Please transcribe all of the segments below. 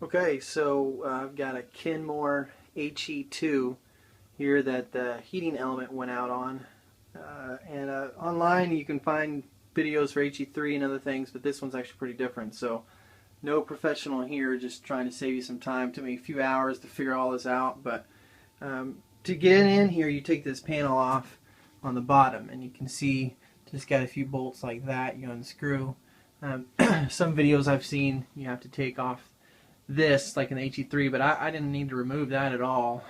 Okay, so I've got a Kenmore HE2 here that the heating element went out on. Online you can find videos for HE3 and other things, but this one's actually pretty different. So no professional here, just trying to save you some time. Took me a few hours to figure all this out, but to get in here you take this panel off on the bottom and you can see just got a few bolts like that. You unscrew. Some videos I've seen you have to take off this like an HE3, but I didn't need to remove that at all.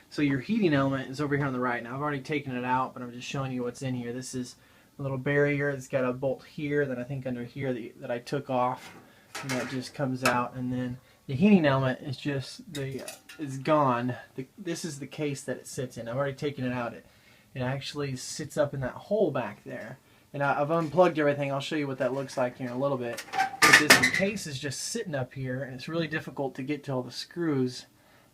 So your heating element is over here on the right. Now I've already taken it out, but I'm just showing you what's in here. This is a little barrier. It's got a bolt here that I think under here that I took off, and that just comes out. And then the heating element is just is gone. This is the case that it sits in. I've already taken it out. It actually sits up in that hole back there. And I've unplugged everything. I'll show you what that looks like here in a little bit. But this case is just sitting up here, and it's really difficult to get to all the screws.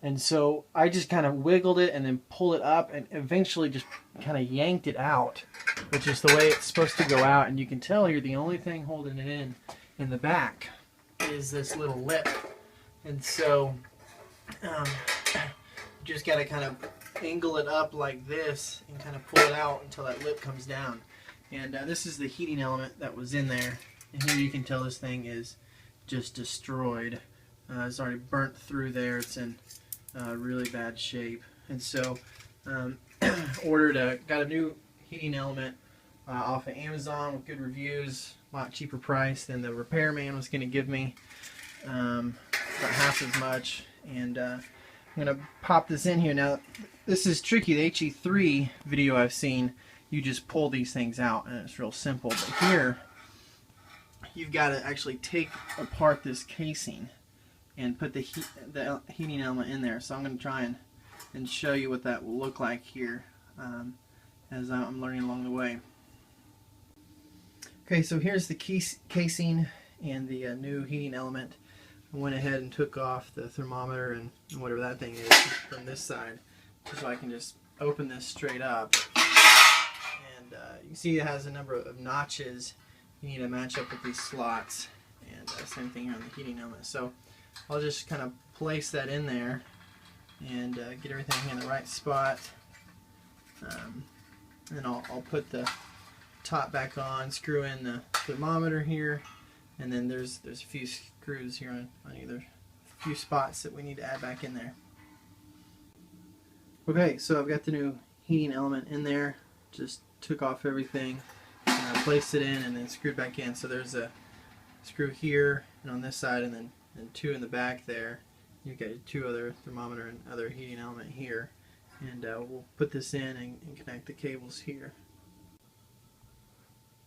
And so I just kind of wiggled it and then pulled it up and eventually just kind of yanked it out, which is the way it's supposed to go out. And you can tell here the only thing holding it in the back is this little lip. And so you just got to kind of angle it up like this and kind of pull it out until that lip comes down. And this is the heating element that was in there. And here you can tell this thing is just destroyed. It's already burnt through there. It's in really bad shape. And so got a new heating element off of Amazon with good reviews, a lot cheaper price than the repairman was going to give me, about half as much. And I'm going to pop this in here. Now this is tricky. The HE3 video I've seen, you just pull these things out and it's real simple. But here you've got to actually take apart this casing and put the heating element in there. So I'm going to try and show you what that will look like here as I'm learning along the way. Okay, so here's the casing and the new heating element. I went ahead and took off the thermometer and whatever that thing is from this side, so I can just open this straight up. And you can see it has a number of notches. You need to match up with these slots, and same thing here on the heating element. So I'll just kind of place that in there and get everything in the right spot. And then I'll put the top back on, screw in the thermometer here, and then there's a few screws here on either few spots that we need to add back in there. Okay, so I've got the new heating element in there. Just took off everything, placed it in, and then screwed back in. So there's a screw here and on this side, and then two in the back there. You've got two other thermometer and other heating element here, and we'll put this in and connect the cables here.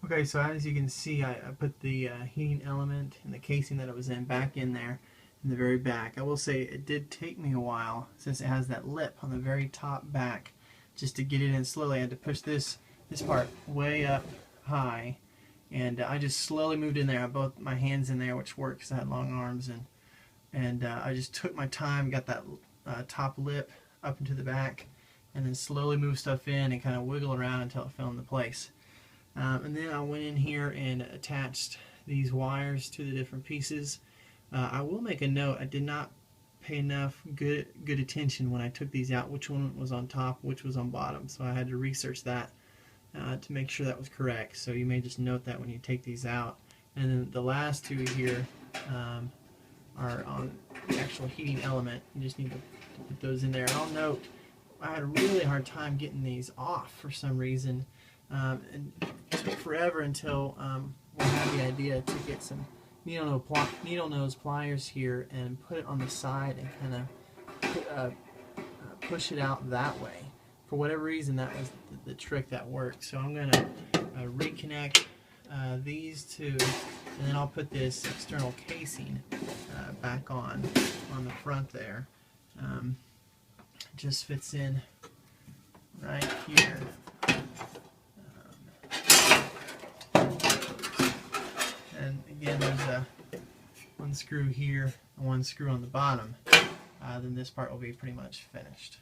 Okay, so as you can see, I put the heating element and the casing that it was in back in there in the very back. I will say it did take me a while, since it has that lip on the very top back, just to get it in slowly. I had to push this part way up high, and I just slowly moved in there. I had both my hands in there, which works. I had long arms, and I just took my time, got that top lip up into the back, and then slowly moved stuff in and kind of wiggle around until it fell into place. And then I went in here and attached these wires to the different pieces. I will make a note, I did not pay enough good attention when I took these out, which one was on top, which was on bottom. So I had to research that to make sure that was correct. So you may just note that when you take these out. And then the last two here are on the actual heating element. You just need to put those in there. And I'll note, I had a really hard time getting these off for some reason. And it took forever until we had the idea to get some needle nose pliers here and put it on the side and kind of push it out that way. For whatever reason, that was the trick that worked. So I'm going to reconnect these two, and then I'll put this external casing back on the front there. It just fits in right here. And again, there's one screw here and one screw on the bottom. Then this part will be pretty much finished.